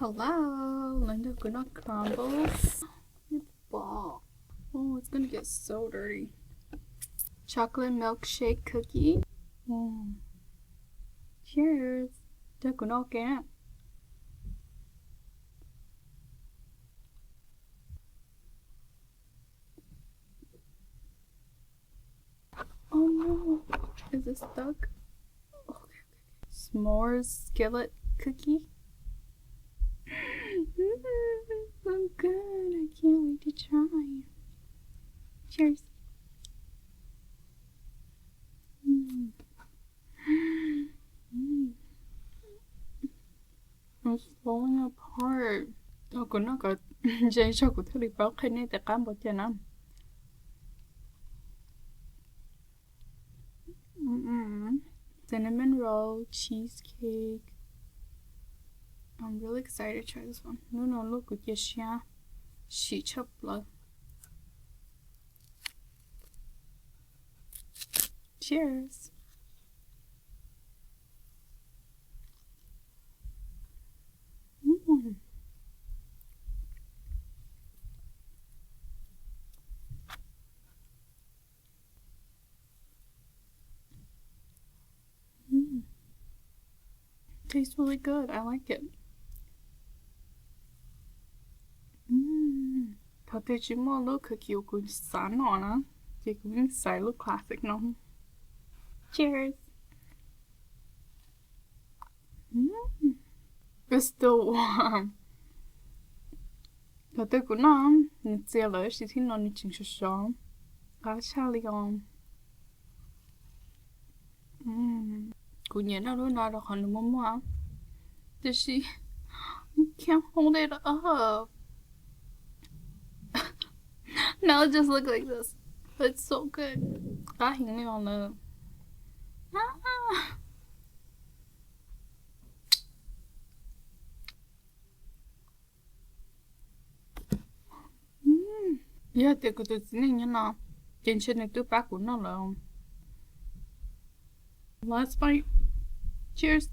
Hello, Linda gonna crumbles. Ball. Oh, it's gonna get so dirty. Chocolate milkshake cookie. Cheers. They're gonna get. Oh no, is it stuck? Okay. S'mores skillet cookie. So good. I can't wait to try. Cheers. It's falling apart. nó có dây cho của thứ bao khi này tại cam bột cho nó. Cinnamon roll cheesecake. I'm really excited to try this one. No, look at your she chop blood. Cheers. Tastes really good. I like it. Thật thì chỉ mua lúc cookie cũng sáng nọ nữa. Chị cũng xài lúc classic nó. Cheers. It's still warm. Thật thì cũng nó. Mình chia lỡ chỉ thích nó như chính sớm. Cá cha lion. Cũng nhớ nó lúc nào đó còn được mua. Did she? You can't hold it up. Now it just look like this. It's so good. Cá hình như là Yeah, thì cái tự nhiên như nào trên trên này tôi bác của nó là last bite. Cheers.